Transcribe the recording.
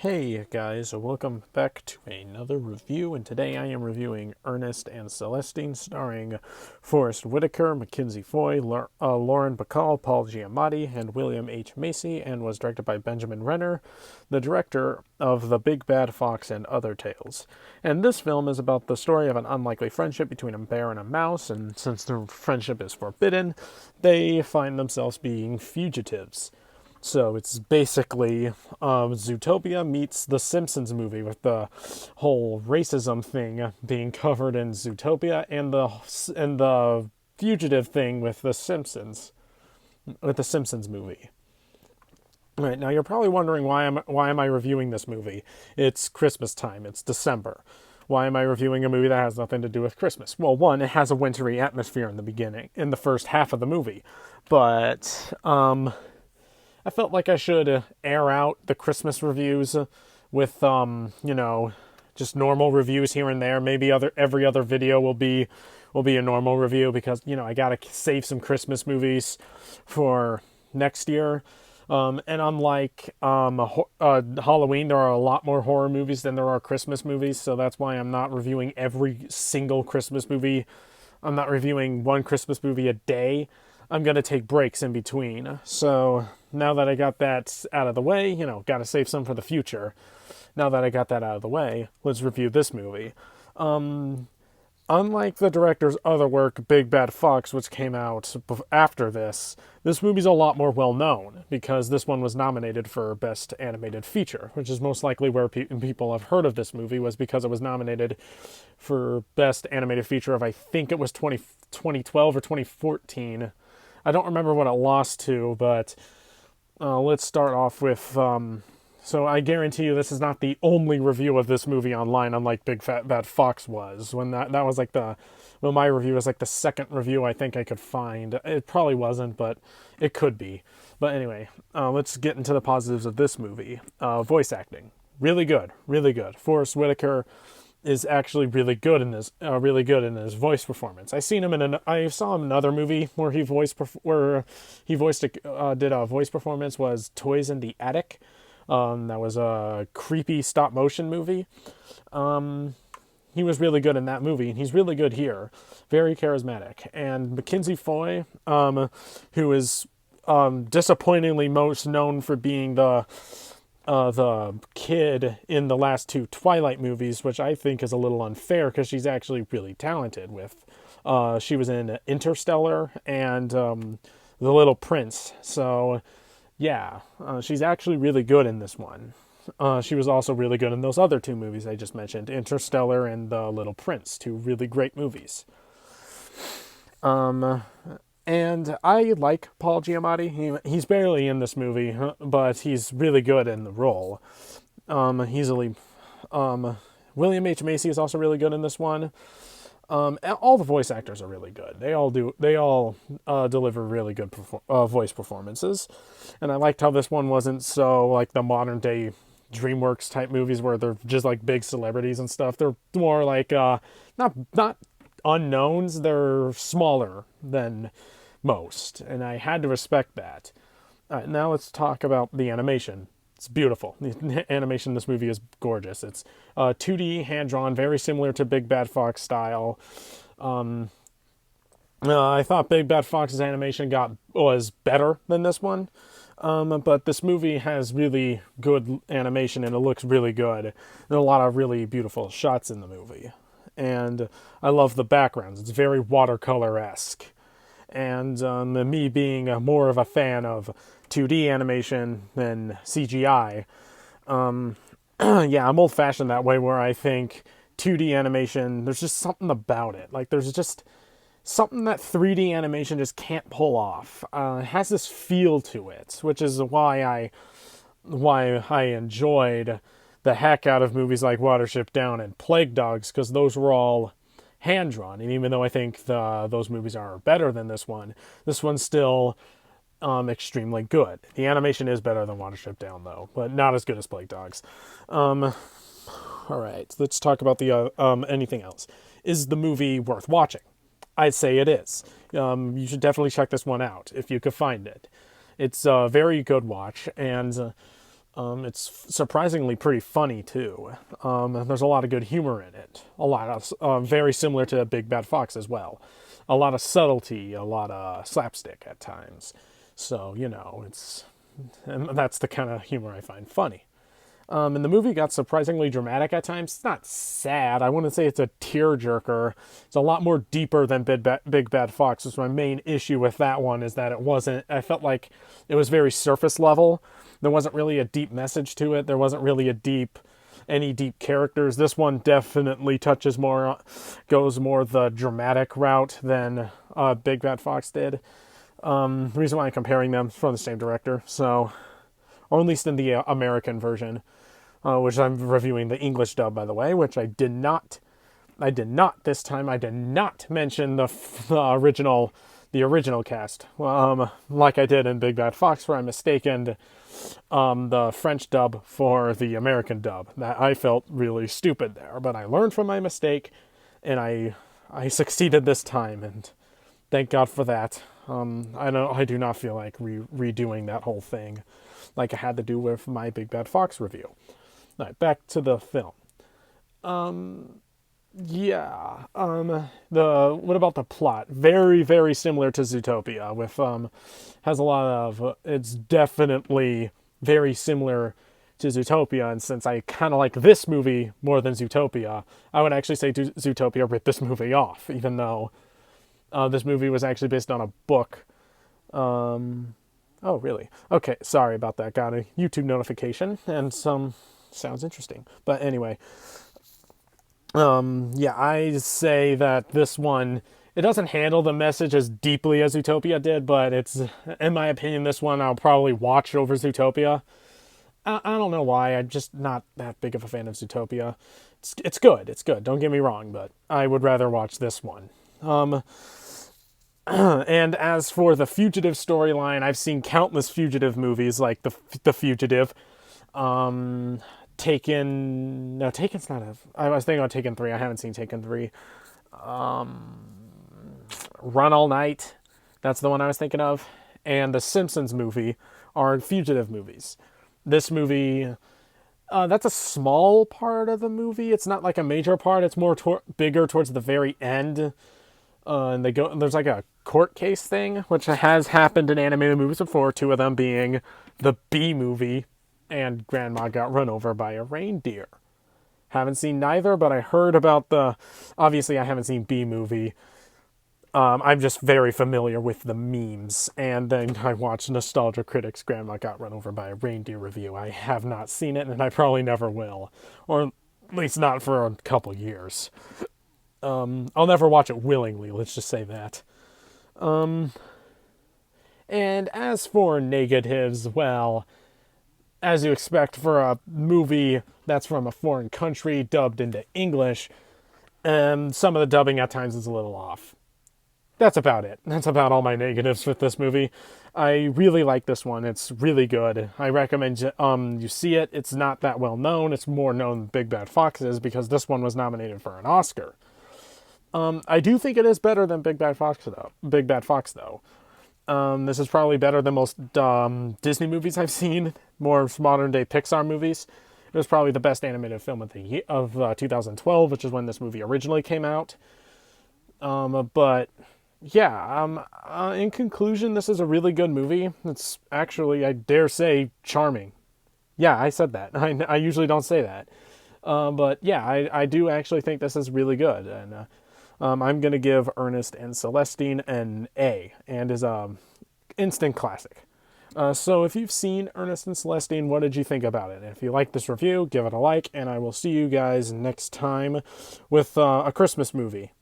Hey guys, welcome back to another review, and today I am reviewing Ernest and Celestine, starring Forrest Whitaker, Mackenzie Foy, Lauren Bacall, Paul Giamatti, and William H. Macy, and was directed by Benjamin Renner, the director of The Big Bad Fox and Other Tales. And this film is about the story of an unlikely friendship between a bear and a mouse, and since their friendship is forbidden, they find themselves being fugitives. So it's basically Zootopia meets the Simpsons movie, with the whole racism thing being covered in Zootopia, and the fugitive thing with the Simpsons movie. All right, now you're probably wondering why am I reviewing this movie? It's Christmas time. It's December. Why am I reviewing a movie that has nothing to do with Christmas? Well, one, it has a wintry atmosphere in the first half of the movie, but I felt like I should air out the Christmas reviews with, just normal reviews here and there. Maybe every other video will be a normal review, because, I gotta save some Christmas movies for next year. And unlike Halloween, there are a lot more horror movies than there are Christmas movies, so that's why I'm not reviewing every single Christmas movie. I'm not reviewing one Christmas movie a day. I'm going to take breaks in between. So now that I got that out of the way, got to save some for the future. Now that I got that out of the way, let's review this movie. Unlike the director's other work, Big Bad Fox, which came out after this movie's a lot more well-known, because this one was nominated for Best Animated Feature, which is most likely where people have heard of this movie, was because it was nominated for Best Animated Feature of, I think it was 2012 or 2014. I don't remember what it lost to, but let's start off with... So I guarantee you this is not the only review of this movie online, unlike Big Bad Fox was. When that was like my review was like the second review I think I could find. It probably wasn't, but it could be. But anyway, let's get into the positives of this movie. Voice acting. Really good. Really good. Forrest Whitaker is actually really good in his voice performance. I saw him in another movie where he did a voice performance, was Toys in the Attic. That was a creepy stop motion movie. He was really good in that movie, and he's really good here. Very charismatic. And Mackenzie Foy, who is disappointingly most known for being the kid in the last two Twilight movies, which I think is a little unfair, because she's actually really talented. She was in Interstellar and The Little Prince. So yeah, she's actually really good in this one. She was also really good in those other two movies I just mentioned, Interstellar and The Little Prince, two really great movies. And I like Paul Giamatti. He's barely in this movie, but he's really good in the role. William H. Macy is also really good in this one. All the voice actors are really good. They all deliver really good voice performances. And I liked how this one wasn't so like the modern day DreamWorks type movies where they're just like big celebrities and stuff. They're more like not unknowns. They're smaller than most, and I had to respect that. All right, now let's talk about the animation. It's beautiful. The animation in this movie is gorgeous. It's 2D, hand-drawn, very similar to Big Bad Fox style. I thought Big Bad Fox's animation was better than this one, but this movie has really good animation, and it looks really good. There are a lot of really beautiful shots in the movie, and I love the backgrounds. It's very watercolor-esque. And me being more of a fan of 2D animation than CGI, yeah, I'm old-fashioned that way, where I think 2D animation, there's just something about it. Like, there's just something that 3D animation just can't pull off. It has this feel to it, which is why I enjoyed the heck out of movies like Watership Down and Plague Dogs, because those were all hand-drawn, and even though I think those movies are better than this one's still extremely good. The animation is better than Watership Down, though, but not as good as Plague Dogs. All right, let's talk about the anything else. Is the movie worth watching? I'd say it is. You should definitely check this one out if you could find it. It's a very good watch, and It's surprisingly pretty funny too. There's a lot of good humor in it. A lot of very similar to Big Bad Fox as well. A lot of subtlety, a lot of slapstick at times. So and that's the kind of humor I find funny. And the movie got surprisingly dramatic at times. It's not sad. I wouldn't say it's a tearjerker. It's a lot more deeper than Big Bad Fox. So my main issue with that one is that I felt like it was very surface level. There wasn't really a deep message to it. There wasn't really any deep characters. This one definitely goes more the dramatic route than Big Bad Fox did. The reason why I'm comparing them is from the same director. So, or at least in the American version. Which I'm reviewing the English dub, by the way, which I did not this time. I did not mention the original cast, like I did in Big Bad Fox, where I mistaken the French dub for the American dub. That I felt really stupid there, but I learned from my mistake, and I succeeded this time, and thank God for that. I do not feel like redoing that whole thing, like I had to do with my Big Bad Fox review. All right, back to the film. What about the plot? Very, very similar to Zootopia. Has a lot of. It's definitely very similar to Zootopia, and since I kind of like this movie more than Zootopia, I would actually say Zootopia ripped this movie off, even though this movie was actually based on a book. Oh, really? Okay, sorry about that. Got a YouTube notification and some. Sounds interesting. But anyway, I say that this one, it doesn't handle the message as deeply as Zootopia did, but it's, in my opinion, this one I'll probably watch over Zootopia. I don't know why. I'm just not that big of a fan of Zootopia. It's good. It's good. Don't get me wrong, but I would rather watch this one. And as for the Fugitive storyline, I've seen countless Fugitive movies, like the Fugitive. Taken's not I was thinking about Taken 3. I haven't seen Taken 3. Run All Night, that's the one I was thinking of. And the Simpsons movie are Fugitive movies. This movie, that's a small part of the movie. It's not like a major part. It's more bigger towards the very end. And there's like a court case thing, which has happened in animated movies before, two of them being the Bee Movie and Grandma Got Run Over by a Reindeer. Haven't seen neither, but I heard about obviously I haven't seen Bee Movie. I'm just very familiar with the memes, and then I watched Nostalgia Critic's Grandma Got Run Over by a Reindeer review. I have not seen it, and I probably never will, or at least not for a couple years. I'll never watch it willingly, let's just say that. And as for negatives, well, as you expect for a movie that's from a foreign country dubbed into English, some of the dubbing at times is a little off. That's about it. That's about all my negatives with this movie. I really like this one. It's really good. I recommend you see it. It's not that well known. It's more known than Big Bad Fox is because this one was nominated for an Oscar. I do think it is better than Big Bad Fox, though. This is probably better than most Disney movies I've seen, more modern-day Pixar movies. It was probably the best animated film of 2012, which is when this movie originally came out. But yeah, in conclusion, this is a really good movie. It's actually, I dare say, charming. Yeah, I said that. I usually don't say that. But yeah, I do actually think this is really good. And I'm going to give Ernest and Celestine an A, and is instant classic. So if you've seen Ernest and Celestine, what did you think about it? And if you like this review, give it a like, and I will see you guys next time with a Christmas movie.